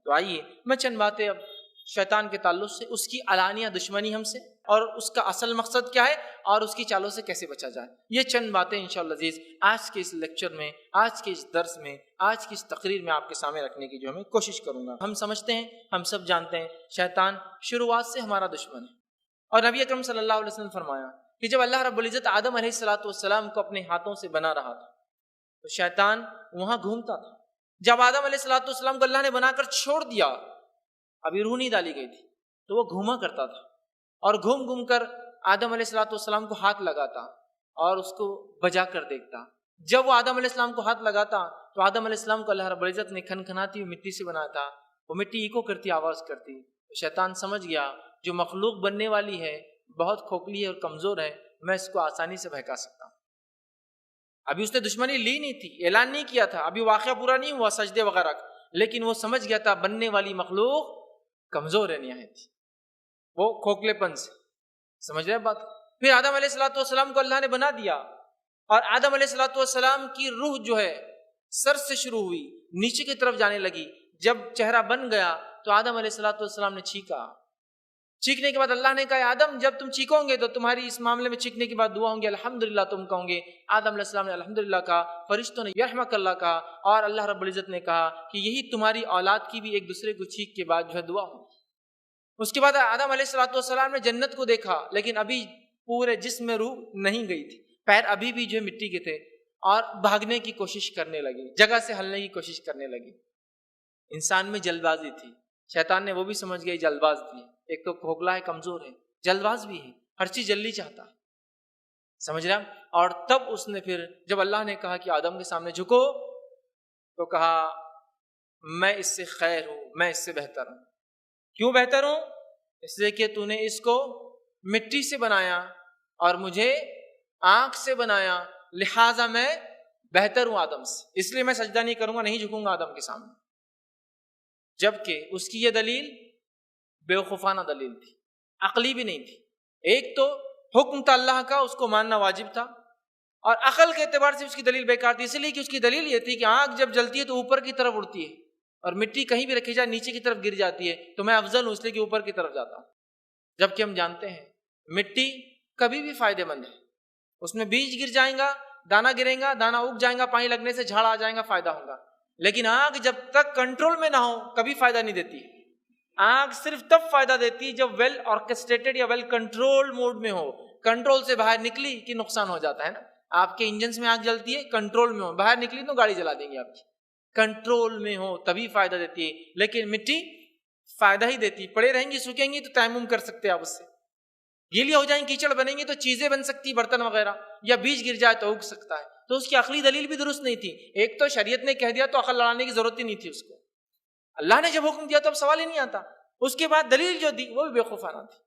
تو آئیے میں چند باتیں اب شیطان کے تعلق سے، اس کی علانیہ دشمنی ہم سے، اور اس کا اصل مقصد کیا ہے، اور اس کی چالوں سے کیسے بچا جائے، یہ چند باتیں انشاءاللہ عزیز آج کے اس لیکچر میں، آج کے اس درس میں، آج کی اس تقریر میں آپ کے سامنے رکھنے کی جو میں کوشش کروں گا۔ ہم سمجھتے ہیں، ہم سب جانتے ہیں، شیطان شروعات سے ہمارا دشمن ہے، اور نبی اکرم صلی اللہ علیہ وسلم فرمایا کہ جب اللہ رب العزت آدم علیہ السلام کو اپنے ہاتھوں سے بنا رہا تھا تو شیطان وہاں گھومتا تھا۔ جب آدم علیہ السلام کو اللہ نے بنا کر چھوڑ دیا، ابھی روح نہیں ڈالی گئی تھی، تو وہ گھوما کرتا تھا اور گھوم گھوم کر آدم علیہ السلام کو ہاتھ لگاتا اور اس کو بجا کر دیکھتا۔ جب وہ آدم علیہ السلام کو ہاتھ لگاتا تو آدم علیہ السلام کو اللہ رب العزت نے کھنکھناتی ہوئی مٹی سے بنایا تھا، وہ مٹی ایکو کرتی آواز کرتی۔ شیطان سمجھ گیا جو مخلوق بننے والی ہے بہت کھوکھلی ہے اور کمزور ہے، میں اس کو آسانی سے بہکا سکتا ہوں۔ ابھی اس نے دشمنی لی نہیں تھی، اعلان نہیں کیا تھا، ابھی واقعہ پورا نہیں ہوا سجدے وغیرہ کا، لیکن وہ سمجھ گیا تھا بننے والی مخلوق کمزور ہے نہایت، وہ کھوکھلے پن سے، سمجھ رہے بات۔ پھر آدم علیہ السلام کو اللہ نے بنا دیا، اور آدم علیہ السلام کی روح جو ہے سر سے شروع ہوئی نیچے کی طرف جانے لگی۔ جب چہرہ بن گیا تو آدم علیہ السلام نے چیخا، چیخنے کے بعد اللہ نے کہا آدم جب تم چیخو گے تو تمہاری اس معاملے میں چیخنے کے بعد دعا ہوں گی الحمدللہ تم کہوں گے۔ آدم علیہ السلام نے الحمدللہ کہا، فرشتوں نے یرحمک اللہ کہا، اور اللہ رب العزت نے کہا کہ یہی تمہاری اولاد کی بھی ایک دوسرے کو چیخ کے بعد جو ہے دعا ہوں۔ اس کے بعد آدم علیہ السلام نے جنت کو دیکھا، لیکن ابھی پورے جسم میں روح نہیں گئی تھی، پیر ابھی بھی جو ہے مٹی کے تھے، اور بھاگنے کی کوشش کرنے لگی، جگہ سے ہلنے کی کوشش کرنے لگی۔ انسان میں جلد بازی تھی، شیطان نے وہ بھی سمجھ گیا جلد باز بھی ہے، ایک تو کھوکھلا ہے، کمزور ہے، جلد باز بھی ہے، ہر چیز جلدی چاہتا ہے، سمجھ رہا۔ اور تب اس نے پھر جب اللہ نے کہا کہ آدم کے سامنے جھکو تو کہا میں اس سے خیر ہوں، میں اس سے بہتر ہوں۔ کیوں بہتر ہوں؟ اس لیے کہ تو نے اس کو مٹی سے بنایا اور مجھے آنکھ سے بنایا، لہٰذا میں بہتر ہوں آدم سے، اس لیے میں سجدہ نہیں کروں گا، نہیں جھکوں گا آدم کے سامنے۔ جبکہ اس کی یہ دلیل بیوقوفانہ دلیل تھی، عقلی بھی نہیں تھی۔ ایک تو حکم تھا اللہ کا، اس کو ماننا واجب تھا، اور عقل کے اعتبار سے اس کی دلیل بیکار تھی، اس لیے کہ اس کی دلیل یہ تھی کہ آنکھ جب جلتی ہے تو اوپر کی طرف اڑتی ہے، اور مٹی کہیں بھی رکھی جائے نیچے کی طرف گر جاتی ہے، تو میں افضل ہوں اس لیے کہ اوپر کی طرف جاتا ہوں۔ جبکہ ہم جانتے ہیں مٹی کبھی بھی فائدہ مند ہے، اس میں بیج گر جائیں گا، دانا گرے گا، دانا اگ جائیں گا، پانی لگنے سے جھاڑ آ جائیں گا، فائدہ ہوگا۔ لیکن آگ جب تک کنٹرول میں نہ ہو کبھی فائدہ نہیں دیتی۔ آگ صرف تب فائدہ دیتی جب ویل آرکسٹریٹڈ یا ویل کنٹرول موڈ میں ہو، کنٹرول سے باہر نکلی کہ نقصان ہو جاتا ہے نا۔ آپ کے انجنس میں آگ جلتی ہے، کنٹرول میں ہو، باہر نکلی تو گاڑی جلا دیں گے آپ کی۔ کنٹرول میں ہو تبھی فائدہ دیتی ہے، لیکن مٹی فائدہ ہی دیتی، پڑے رہیں گی سوکھیں گی تو تیمم کر سکتے آپ اس سے، گیلی ہو جائیں کیچڑ بنیں گی تو چیزیں بن سکتی برتن وغیرہ، یا بیج گر جائے تو اگ سکتا ہے۔ تو اس کی عقلی دلیل بھی درست نہیں تھی۔ ایک تو شریعت نے کہہ دیا تو عقل لڑانے کی ضرورت ہی نہیں تھی اس کو، اللہ نے جب حکم دیا تو اب سوال ہی نہیں آتا۔ اس کے بعد دلیل جو دی وہ بھی بیوقوفانہ تھی،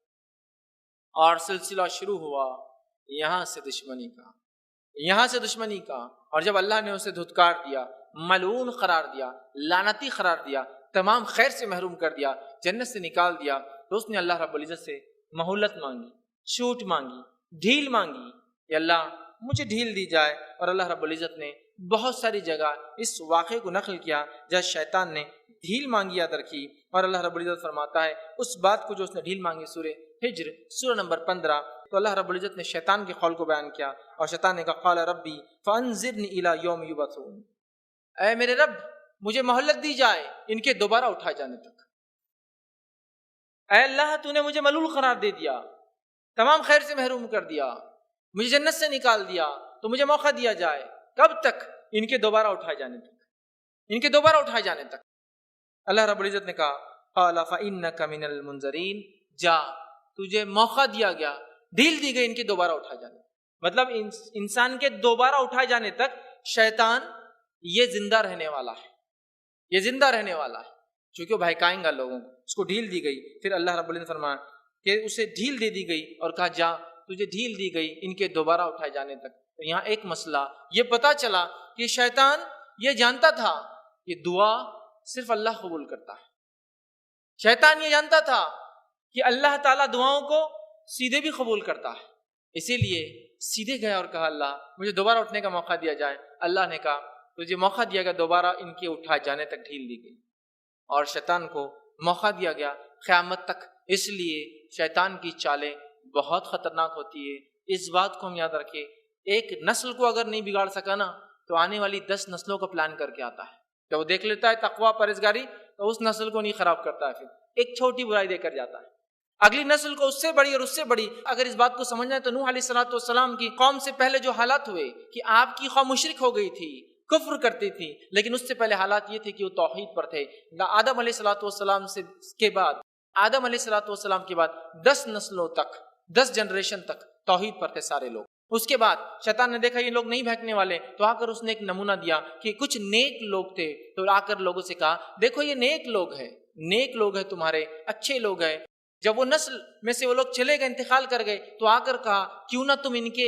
اور سلسلہ شروع ہوا یہاں سے دشمنی کا، یہاں سے دشمنی کا۔ اور جب اللہ نے اسے دھتکار دیا، ملعون قرار دیا، لعنتی قرار دیا، تمام خیر سے محروم کر دیا، جنت سے نکال دیا، تو اس نے اللہ رب العزت سے مہلت مانگی، چھوٹ مانگی، ڈھیل مانگی کہ اللہ مجھے ڈھیل دی جائے۔ اور اللہ رب العزت نے بہت ساری جگہ اس واقعے کو نقل کیا جہاں شیطان نے ڈھیل مانگی یاد رکھی، اور اللہ رب العزت فرماتا ہے اس بات کو جو اس نے ڈھیل مانگی، سورہ ہجر سورہ نمبر 15، تو اللہ رب العزت نے شیطان کے قول کو بیان کیا، اور شیطان نے کہا قال ربی فانظرنی الی یوم یبعثون، اے میرے رب مجھے مہلت دی جائے ان کے دوبارہ اٹھائے جانے تک۔ اے اللہ تو نے مجھے ملول قرار دے دیا، تمام خیر سے محروم کر دیا، مجھے جنت سے نکال دیا، تو مجھے موقع دیا جائے، کب تک؟ ان کے دوبارہ اٹھائے جانے تک، ان کے دوبارہ اٹھائے جانے تک۔ اللہ رب العزت نے کہا قال فإنک من المنذرین، جا تجھے موقع دیا گیا، ڈھیل دی گئی ان کے دوبارہ اٹھائے جانے تک۔ مطلب انسان کے دوبارہ اٹھائے جانے تک شیطان یہ زندہ رہنے والا ہے، یہ زندہ رہنے والا ہے، چونکہ وہ بہکائیں گا لوگوں کو۔ اس کو ڈھیل دی گئی، پھر اللہ رب العزت نے فرمایا کہ اسے ڈھیل دے دی گئی اور کہا جا تجھے ڈھیل دی گئی ان کے دوبارہ اٹھائے جانے تک۔ تو یہاں ایک مسئلہ یہ پتا چلا کہ شیطان یہ جانتا تھا کہ دعا صرف اللہ قبول کرتا ہے، شیطان یہ جانتا تھا کہ اللہ تعالیٰ دعاؤں کو سیدھے بھی قبول کرتا ہے، اسی لیے سیدھے گیا اور کہا اللہ مجھے دوبارہ اٹھنے کا موقع دیا جائے۔ اللہ نے کہا تجھے موقع دیا گیا، دوبارہ ان کے اٹھائے جانے تک ڈھیل دی گئی۔ اور شیطان کو موقع دیا گیا قیامت تک۔ اس لیے شیطان کی چالیں بہت خطرناک ہوتی ہے۔ اس بات کو ہم یاد رکھیں، ایک نسل کو اگر نہیں بگاڑ سکا نا تو آنے والی 10 نسلوں کا پلان کر کے آتا ہے۔ جب وہ دیکھ لیتا ہے تقویٰ پرہیزگاری تو اس نسل کو نہیں خراب کرتا ہے، پھر ایک چھوٹی برائی دے کر جاتا ہے اگلی نسل کو اس سے بڑی اور اس سے بڑی۔ اگر اس بات کو سمجھنا ہے تو نوح علیہ السلام کی قوم سے پہلے جو حالات ہوئے کہ آپ کی قوم مشرک ہو گئی تھی، کفر کرتی تھی، لیکن اس سے پہلے حالات یہ تھے کہ وہ توحید پر تھے۔ آدم علیہ السلام کے بعد 10 نسلوں تک، 10 جنریشن تک توحید پر تھے سارے لوگ۔ اس کے بعد شیطان نے دیکھا یہ لوگ نہیں بھٹکنے والے، تو آ کر اس نے ایک نمونہ دیا کہ کچھ نیک لوگ تھے، تو آ کر لوگوں سے کہا دیکھو یہ نیک لوگ ہیں تمہارے، اچھے لوگ ہیں۔ جب وہ نسل میں سے وہ لوگ چلے گئے، انتقال کر گئے، تو آ کر کہا کیوں نہ تم ان کے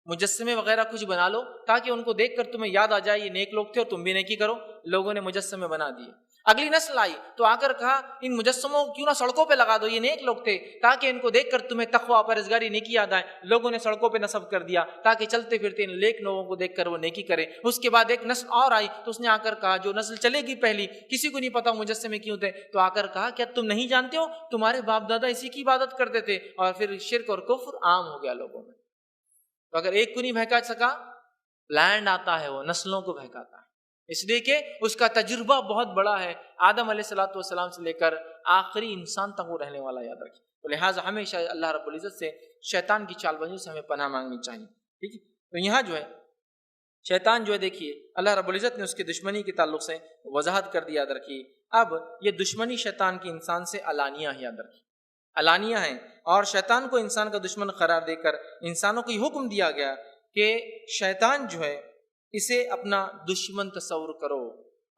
مجسمے وغیرہ کچھ بنا لو تاکہ ان کو دیکھ کر تمہیں یاد آ جائے یہ نیک لوگ تھے اور تم بھی نیکی کرو۔ لوگوں نے مجسمے بنا دیے۔ اگلی نسل آئی تو آ کر کہا ان مجسموں کو کیوں نہ سڑکوں پہ لگا دو، یہ نیک لوگ تھے تاکہ ان کو دیکھ کر تمہیں تقویٰ پرہیزگاری نیکی یاد آئے۔ لوگوں نے سڑکوں پہ نصب کر دیا تاکہ چلتے پھرتے ان نیک لوگوں کو دیکھ کر وہ نیکی کرے۔ اس کے بعد ایک نسل اور آئی تو اس نے آ کر کہا، جو نسل چلے گی پہلی، کسی کو نہیں پتا مجسمے کیوں تھے، تو آ کر کہا کیا تم نہیں جانتے ہو تمہارے باپ دادا اسی کی عبادت کرتے تھے، اور پھر شرک اور کفر عام ہو گیا لوگوں میں۔ تو اگر ایک کو نہیں بہکا سکا، لینڈ آتا ہے وہ نسلوں کو بہکاتا ہے، اس لیے کہ اس کا تجربہ بہت بڑا ہے، آدم علیہ السلام سے لے کر آخری انسان تک وہ رہنے والا، یاد رکھیں۔ تو لہٰذا ہمیشہ اللہ رب العزت سے شیطان کی چال بازیوں سے ہمیں پناہ مانگنی چاہیے، ٹھیک ہے۔ تو یہاں جو ہے شیطان جو ہے دیکھیے اللہ رب العزت نے اس کی دشمنی کے تعلق سے وضاحت کر دی، یاد رکھیے۔ اب یہ دشمنی شیطان کی انسان سے علانیہ ہے، یاد رکھیے علانیہ ہے، اور شیطان کو انسان کا دشمن قرار دے کر انسانوں کو یہ حکم دیا گیا کہ شیطان جو ہے اسے اپنا دشمن تصور کرو۔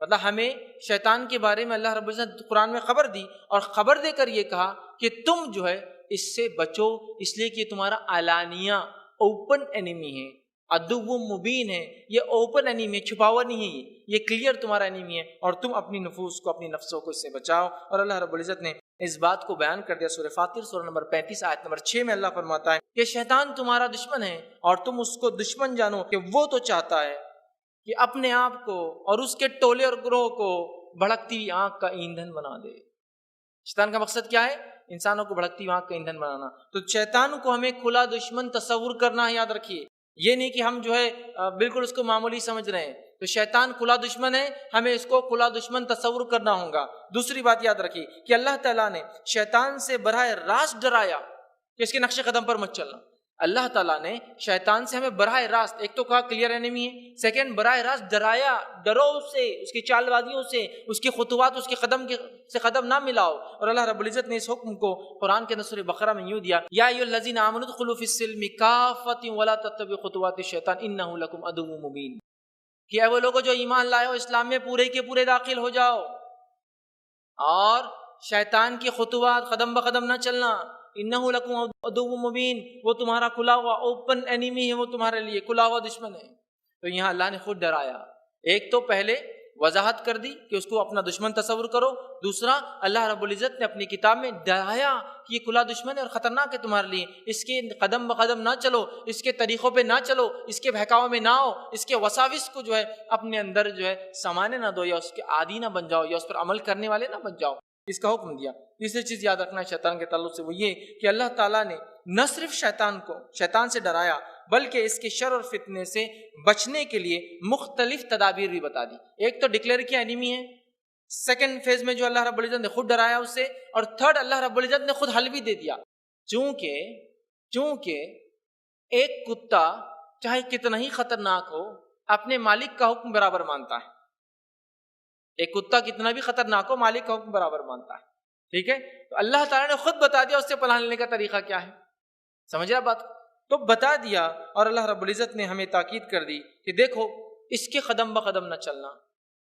مطلب ہمیں شیطان کے بارے میں اللہ رب العزت نے قرآن میں خبر دی، اور خبر دے کر یہ کہا کہ تم جو ہے اس سے بچو، اس لیے کہ یہ تمہارا علانیہ اوپن انیمی ہے، عدو مبین ہے، یہ اوپن انیمی ہے، چھپا ہوا نہیں ہے، یہ کلیئر تمہارا انیمی ہے، اور تم اپنی نفوس کو، اپنی نفسوں کو اس سے بچاؤ۔ اور اللہ رب العزت نے اس بات کو بیان کر دیا سورہ فاطر سورہ نمبر 35 آیت نمبر 6 میں اللہ فرماتا ہے کہ شیطان تمہارا دشمن ہے اور تم اس کو دشمن جانو کہ وہ تو چاہتا ہے کہ اپنے آپ کو اور اس کے ٹولے اور گروہ کو بھڑکتی آنکھ کا ایندھن بنا دے۔ شیطان کا مقصد کیا ہے؟ انسانوں کو بھڑکتی آنکھ کا ایندھن بنانا۔ تو شیطان کو ہمیں کھلا دشمن تصور کرنا ہے، یاد رکھیے، یہ نہیں کہ ہم جو ہے بالکل اس کو معمولی سمجھ رہے ہیں۔ تو شیطان کھلا دشمن ہے، ہمیں اس کو کھلا دشمن تصور کرنا ہوگا۔ دوسری بات یاد رکھیے کہ اللہ تعالیٰ نے شیطان سے براہ راست ڈرایا کہ اس کے نقش قدم پر مت چلنا۔ اللہ تعالیٰ نے شیطان سے ہمیں براہ راست، ایک تو کہا کلیئر انیمی ہے، سیکنڈ براہ راست ڈرایا، ڈرو اس سے، اس کی چال بازیوں سے، اس کی خطوات، اس کے قدم سے قدم نہ ملاؤ۔ اور اللہ رب العزت نے اس حکم کو قرآن کے سورہ بقرہ میں یوں دیا، یا ایھا الذین آمنوا ادخلوا فی السلم کافۃ ولا تتبعوا خطوات الشیطان انہ لکم عدو مبین، کہ اے وہ لوگوں جو ایمان لائے ہو اسلام میں پورے کے پورے داخل ہو جاؤ اور شیطان کی خطوات قدم بقدم نہ چلنا۔ انہ لکم عدو مبین، وہ تمہارا کھلا ہوا اوپن انیمی ہے، وہ تمہارے لیے کھلا ہوا دشمن ہے۔ تو یہاں اللہ نے خود ڈرایا، ایک تو پہلے وضاحت کر دی کہ اس کو اپنا دشمن تصور کرو، دوسرا اللہ رب العزت نے اپنی کتاب میں ڈرایا کہ یہ کھلا دشمن ہے اور خطرناک ہے تمہارے لیے، اس کے قدم بقدم نہ چلو، اس کے طریقوں پہ نہ چلو، اس کے بہکاؤ میں نہ آؤ، اس کے وساوس کو جو ہے اپنے اندر جو ہے سمانے نہ دو، یا اس کے عادی نہ بن جاؤ، یا اس پر عمل کرنے والے نہ بن جاؤ، اس کا حکم دیا۔ تیسری چیز یاد رکھنا ہے شیطان کے تعلق سے، وہ یہ کہ اللہ تعالیٰ نے نہ صرف شیطان سے ڈرایا بلکہ اس کے شر اور فتنے سے بچنے کے لیے مختلف تدابیر بھی بتا دی۔ ایک تو ڈکلیئر کیا انیمی ہے، سیکنڈ فیز میں جو اللہ رب العزت نے خود ڈرایا اس سے، اور تھرڈ اللہ رب العزت نے خود حل بھی دے دیا۔ چونکہ ایک کتا چاہے کتنا ہی خطرناک ہو اپنے مالک کا حکم برابر مانتا ہے، ایک کتا کتنا بھی خطرناک ہو مالک کا حکم برابر مانتا ہے، ٹھیک ہے۔ تو اللہ تعالیٰ نے خود بتا دیا اس سے پناہ لینے کا طریقہ کیا ہے، سمجھ رہا بات؟ تو بتا دیا، اور اللہ رب العزت نے ہمیں تاکید کر دی کہ دیکھو اس کے قدم بقدم نہ چلنا،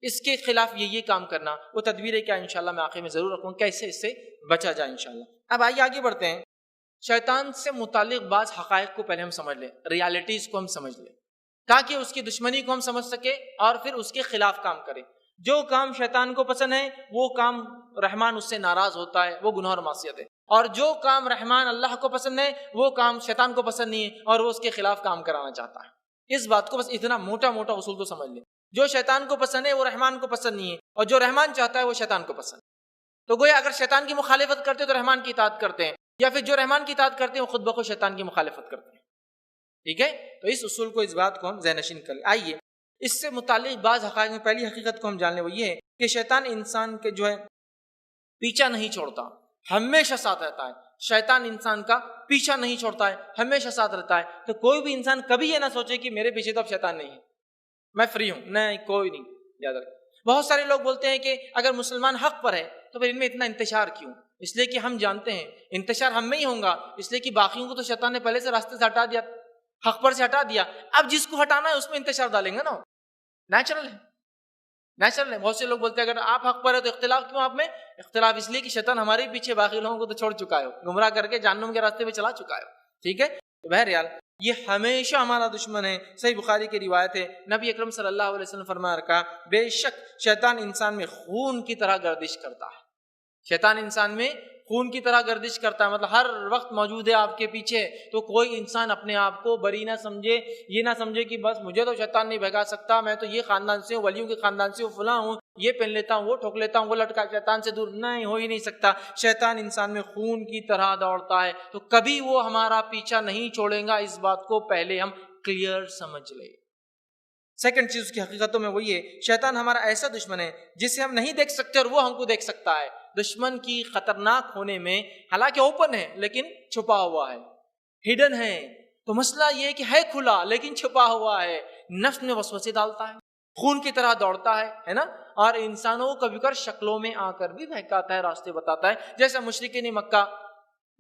اس کے خلاف یہ کام کرنا، وہ تدبیریں کیا انشاءاللہ میں آخر میں ضرور رکھوں کیسے اس سے بچا جائے انشاءاللہ۔ اب آئیے آگے بڑھتے ہیں، شیطان سے متعلق بعض حقائق کو پہلے ہم سمجھ لیں، ریالٹیز کو ہم سمجھ لیں تاکہ اس کی دشمنی کو ہم سمجھ سکے اور پھر اس کے خلاف کام کریں۔ جو کام شیطان کو پسند ہے وہ کام رحمان اس سے ناراض ہوتا ہے، وہ گناہ اور معصیت ہے، اور جو کام رحمان اللہ کو پسند ہے وہ کام شیطان کو پسند نہیں ہے اور وہ اس کے خلاف کام کرانا چاہتا ہے۔ اس بات کو بس اتنا موٹا اصول تو سمجھ لیں۔ جو شیطان کو پسند ہے وہ رحمان کو پسند نہیں ہے، اور جو رحمان چاہتا ہے وہ شیطان کو پسند ہے۔ تو گویا اگر شیطان کی مخالفت کرتے تو رحمان کی اطاعت کرتے ہیں، یا پھر جو رحمان کی اطاعت کرتے ہیں وہ خود بخود شیطان کی مخالفت کرتے ہیں۔ ٹھیک ہے، تو اس اصول کو، اس بات کو ہم ذہن نشین کر لیں۔ آئیے اس سے متعلق بعض حقائق میں پہلی حقیقت کو ہم جان لیں، وہ یہ ہے کہ شیطان انسان کے جو ہے پیچھا نہیں چھوڑتا، ہمیشہ ساتھ رہتا ہے۔ شیطان انسان کا پیچھا نہیں چھوڑتا ہے، ہمیشہ ساتھ رہتا ہے۔ تو کوئی بھی انسان کبھی یہ نہ سوچے کہ میرے پیچھے تو اب شیطان نہیں ہے، میں فری ہوں، نہیں، کوئی نہیں۔ یاد رکھیں، بہت سارے لوگ بولتے ہیں کہ اگر مسلمان حق پر ہے تو پھر ان میں اتنا انتشار کیوں؟ اس لیے کہ ہم جانتے ہیں انتشار ہم میں ہی ہوگا، اس لیے کہ باقیوں کو تو شیطان نے پہلے سے راستے سے ہٹا دیا، حق پر سے ہٹا دیا۔ اب جس کو ہٹانا ہے اس میں انتشار ڈالیں گے نا، نیچرل ہے، نیچرل ہے۔ بہت سے لوگ بولتے ہیں اگر آپ حق پر ہے تو اختلاف کیوں آپ میں؟ اختلاف اس لیے کہ شیطان ہمارے پیچھے باقی لوگوں کو تو چھوڑ چکا ہے، گمراہ کر کے جہنم کے راستے پہ چلا چکا ہے۔ ٹھیک ہے، تو بہرحال یہ ہمیشہ ہمارا دشمن ہے۔ صحیح بخاری کی روایت ہے، نبی اکرم صلی اللہ علیہ وسلم فرمایا رکھا، بے شک شیطان انسان میں خون کی طرح گردش کرتا ہے۔ شیطان انسان میں خون کی طرح گردش کرتا ہے، مطلب ہر وقت موجود ہے آپ کے پیچھے۔ تو کوئی انسان اپنے آپ کو بری نہ سمجھے، یہ نہ سمجھے کہ بس مجھے تو شیطان نہیں بھگا سکتا، میں تو یہ خاندان سے ہوں، ولیوں کے خاندان سے ہوں، فلاں ہوں، یہ پہن لیتا ہوں، وہ ٹھوک لیتا ہوں، وہ لٹکا، شیطان سے دور نہیں ہو ہی نہیں سکتا۔ شیطان انسان میں خون کی طرح دوڑتا ہے، تو کبھی وہ ہمارا پیچھا نہیں چھوڑے گا، اس بات کو پہلے ہم کلیئر سمجھ لیں۔ سیکنڈ چیز کی حقیقتوں میں وہی ہے، شیطان ہمارا ایسا دشمن ہے جسے ہم نہیں دیکھ سکتے اور وہ ہم کو دیکھ سکتا ہے۔ دشمن کی خطرناک ہونے میں حالانکہ اوپن ہے لیکن چھپا ہوا ہے، ہڈن ہے۔ تو مسئلہ یہ ہے کہ ہے کھلا لیکن چھپا ہوا ہے، نفس میں وسوسے ڈالتا ہے، خون کی طرح دوڑتا ہے نا، اور انسانوں کو کبھی کبھار شکلوں میں آ کر بھی بہکاتا ہے، راستے بتاتا ہے۔ جیسا مشرکین مکہ،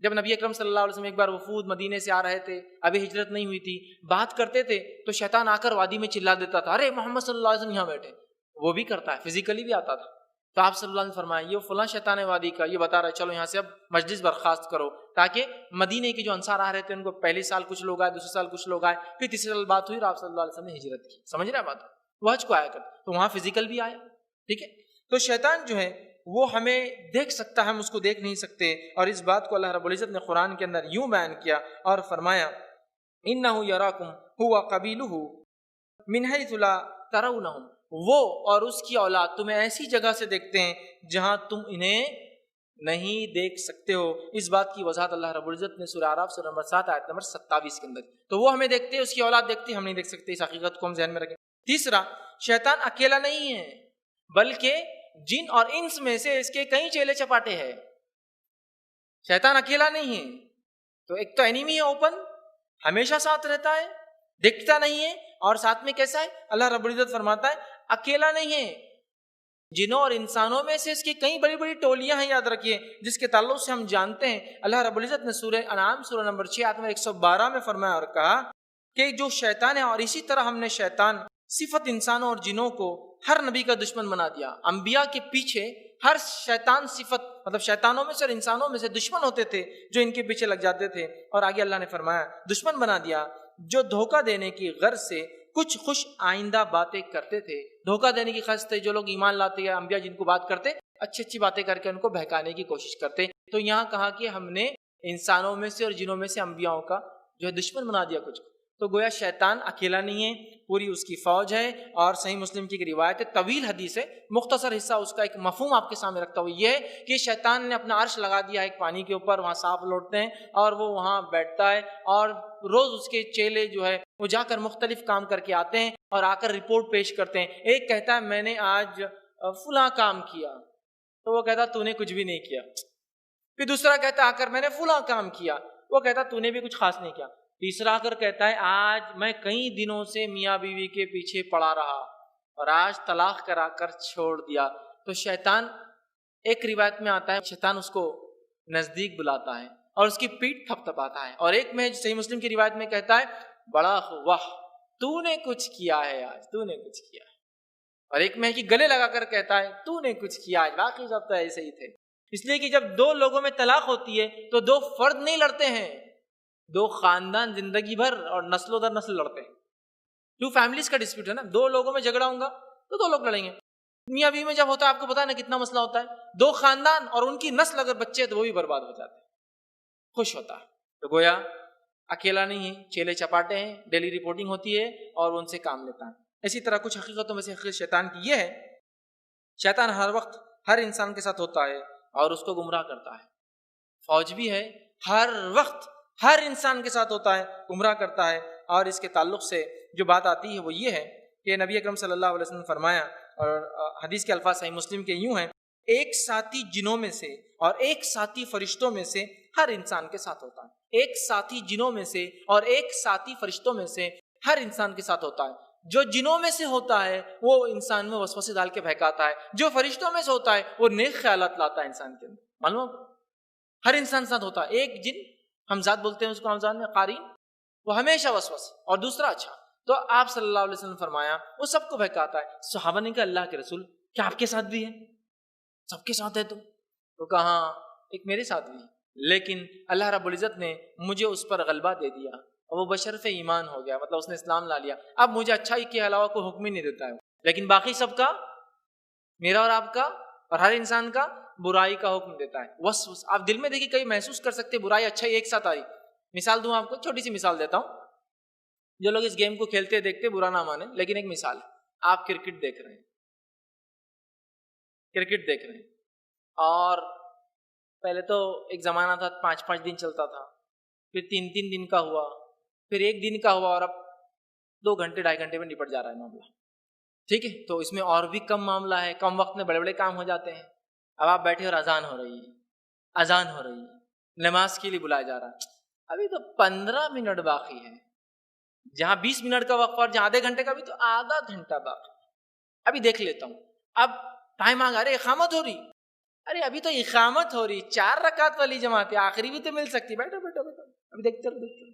جب نبی اکرم صلی اللہ علیہ وسلم ایک بار وفود مدینے سے آ رہے تھے، ابھی ہجرت نہیں ہوئی تھی، بات کرتے تھے تو شیطان آ کر وادی میں چلا دیتا تھا، ارے محمد صلی اللہ علیہ وسلم یہاں بیٹھے۔ وہ بھی کرتا ہے، فزیکلی بھی آتا تھا۔ تو آپ صلی اللہ علیہ وسلم فرمایا یہ فلاں شیطان ہے وادی کا، یہ بتا رہا ہے چلو یہاں سے اب مجلس برخاست کرو، تاکہ مدینے کے جو انصار آ رہے تھے ان کو پہلے سال کچھ لوگ آئے، دوسرے سال کچھ لوگ آئے، پھر تیسرے سال بات ہوئی اور آپ صلی اللہ علیہ وسلم نے ہجرت کی۔ سمجھ رہے ہیں بات؟ وہ حج کو آیا کر، تو وہاں فزیکل بھی آیا۔ ٹھیک ہے، تو شیطان جو ہے وہ ہمیں دیکھ سکتا ہے، ہم اس کو دیکھ نہیں سکتے، اور اس بات کو اللہ رب العزت نے قرآن کے اندر یوں بیان کیا اور فرمایا اِنَّهُ يَرَاكُمْ هُوَ قَبِيلُهُ مِنْ حَيْثُ لَا تَرَوْنَهُمْ، وہ اور اس کی اولاد تمہیں ایسی جگہ سے دیکھتے ہیں جہاں تم انہیں نہیں دیکھ سکتے ہو۔ اس بات کی وضاحت اللہ رب العزت نے سورہ اعراف سورہ نمبر 7 آیت نمبر 27 کے اندر۔ تو وہ ہمیں دیکھتے ہیں، اس کی اولاد دیکھتی ہے، ہم نہیں دیکھ سکتے۔ اس حقیقت کو ہم ذہن میں رکھیں۔ تیسرا، شیطان اکیلا نہیں ہے بلکہ جن اور انس میں سے اس کے کئی چیلے چپاٹے ہیں۔ شیطان اکیلا نہیں ہے، تو ایک تو اینیمی ہے اوپن، ہمیشہ ساتھ رہتا ہے، دکھتا نہیں ہے، اور ساتھ میں کیسا ہے؟ اللہ رب العزت فرماتا ہے اکیلا نہیں ہے، جنوں اور انسانوں میں سے اس کی کئی بڑی بڑی ٹولیاں ہیں۔ یاد رکھیے، جس کے تعلق سے ہم جانتے ہیں، اللہ رب العزت نے سورہ انعام سورہ نمبر 6 آیت نمبر 112 میں فرمایا اور کہا کہ جو شیطان ہے، اور اسی طرح ہم نے شیطان صفت انسانوں اور جنوں کو ہر نبی کا دشمن بنا دیا۔ انبیاء کے پیچھے ہر شیطان صفت، مطلب شیطانوں میں سے اور انسانوں میں سے دشمن ہوتے تھے جو ان کے پیچھے لگ جاتے تھے، اور آگے اللہ نے فرمایا دشمن بنا دیا جو دھوکہ دینے کی غرض سے کچھ خوش آئندہ باتیں کرتے تھے۔ دھوکہ دینے کی غرض سے جو لوگ ایمان لاتے یا انبیاء جن کو بات کرتے، اچھی اچھی باتیں کر کے ان کو بہکانے کی کوشش کرتے۔ تو یہاں کہا کہ ہم نے انسانوں میں سے اور جنوں میں سے انبیاءوں کا جو ہے دشمن بنا دیا کچھ۔ تو گویا شیطان اکیلا نہیں ہے، پوری اس کی فوج ہے، اور صحیح مسلم کی ایک روایت ہے، طویل حدیث ہے، مختصر حصہ اس کا ایک مفہوم آپ کے سامنے رکھتا ہوں، یہ ہے کہ شیطان نے اپنا عرش لگا دیا ہے ایک پانی کے اوپر، وہاں سانپ لوٹتے ہیں اور وہ وہاں بیٹھتا ہے، اور روز اس کے چیلے جو ہے وہ جا کر مختلف کام کر کے آتے ہیں اور آ کر رپورٹ پیش کرتے ہیں۔ ایک کہتا ہے میں نے آج فلاں کام کیا، تو وہ کہتا تو نے کچھ بھی نہیں کیا۔ پھر دوسرا کہتا آ کر میں نے فلاں کام کیا، وہ کہتا تو نے بھی کچھ خاص نہیں کیا۔ تیسرا آ کر کہتا ہے آج میں کئی دنوں سے میاں بیوی کے پیچھے پڑا رہا اور آج طلاق کرا کر چھوڑ دیا۔ تو شیطان، ایک روایت میں آتا ہے شیطان اس کو نزدیک بلاتا ہے اور اس کی پیٹھ تھپ تھپاتا ہے، اور ایک میں صحیح مسلم کی روایت میں کہتا ہے بڑا واہ تو نے کچھ کیا ہے آج، تو نے کچھ کیا ہے، اور ایک میں کہ گلے لگا کر کہتا ہے تو نے کچھ کیا آج، باقی سب تو ایسے ہی تھے۔ اس لیے کہ جب دو لوگوں میں طلاق ہوتی ہے تو دو فرد نہیں لڑتے ہیں، دو خاندان زندگی بھر اور نسلوں در نسل لڑتے ہیں۔ جو فیملیز کا ڈسپیوٹ ہے نا، دو لوگوں میں جھگڑا ہوگا تو دو لوگ لڑیں گے۔ میاں بیوی میں جب ہوتا ہے آپ کو پتا ہے نا کتنا مسئلہ ہوتا ہے، دو خاندان اور ان کی نسل اگر بچے ہیں تو وہ بھی برباد ہو جاتے ہیں۔ خوش ہوتا ہے تو گویا اکیلا نہیں ہے، چیلے چپاٹے ہیں، ڈیلی رپورٹنگ ہوتی ہے اور ان سے کام لیتا ہے۔ اسی طرح کچھ حقیقتوں میں سے حقیقت شیطان کی یہ ہے، شیطان ہر وقت ہر انسان کے ساتھ ہوتا ہے اور اس کو گمراہ کرتا ہے. فوج بھی ہے، ہر وقت ہر انسان کے ساتھ ہوتا ہے، گمراہ کرتا ہے. اور اس کے تعلق سے جو بات آتی ہے وہ یہ ہے کہ نبی اکرم صلی اللہ علیہ وسلم نے فرمایا، اور حدیث کے الفاظ صحیح مسلم کے یوں ہیں، ایک ساتھی جنوں میں سے اور ایک ساتھی فرشتوں میں سے ہر انسان کے ساتھ ہوتا ہے. ایک ساتھی جنوں میں سے اور ایک ساتھی فرشتوں میں سے ہر انسان کے ساتھ ہوتا ہے. جو جنوں میں سے ہوتا ہے وہ انسان میں وسوسے ڈال کے بہکاتا ہے، جو فرشتوں میں سے ہوتا ہے وہ نیک خیالات لاتا ہے انسان کے اندر. معلوم ہر انسان ساتھ ہوتا ہے. ایک جن ہمزاد بولتے ہیں اس کو رمضان میں قارین، وہ ہمیشہ وسوسے، اور دوسرا اچھا. تو آپ صلی اللہ علیہ وسلم نے فرمایا وہ سب کو بہکاتا ہے. صحابہ نے کہا اللہ کے رسول کیا آپ کے ساتھ بھی ہے؟ سب کے ساتھ ہے تم؟ تو کہا ہاں ایک میرے ساتھ بھی ہے، لیکن اللہ رب العزت نے مجھے اس پر غلبہ دے دیا اور وہ بشرف ایمان ہو گیا، مطلب اس نے اسلام لا لیا. اب مجھے اچھائی کے علاوہ کوئی حکم ہی نہیں دیتا ہے، لیکن باقی سب کا، میرا اور آپ کا اور ہر انسان کا، برائی کا حکم دیتا ہے. وسوس آپ دل میں دیکھیے، کئی محسوس کر سکتے برائی اچھائی ایک ساتھ آئی. مثال دوں آپ کو، چھوٹی سی مثال دیتا ہوں. جو لوگ اس گیم کو کھیلتے دیکھتے برا نہ مانے، لیکن ایک مثال ہے. آپ کرکٹ دیکھ رہے ہیں، اور پہلے تو ایک زمانہ تھا 5 دن چلتا تھا، پھر 3 دن کا ہوا، پھر 1 دن کا ہوا، اور اب 2 گھنٹے 2.5 گھنٹے میں نپٹ جا رہا ہے معاملہ. ٹھیک ہے، تو اس میں اور بھی کم معاملہ ہے، کم وقت میں بڑے بڑے کام ہو جاتے ہیں. اب آپ بیٹھے اور اذان ہو رہی ہے، نماز کے لیے بلایا جا رہا ہے، ابھی تو 15 منٹ باقی ہے. جہاں 20 منٹ کا وقت اور جہاں آدھے گھنٹے کا بھی تو آدھا گھنٹہ باقی. ابھی دیکھ لیتا ہوں. اب ٹائم آ گیا، ارے اقامت ہو رہی، ارے ابھی تو اقامت ہو رہی، 4 رکعت والی جماعت ہے، آخری بھی تو مل سکتی. بیٹھو ابھی دیکھتے رہو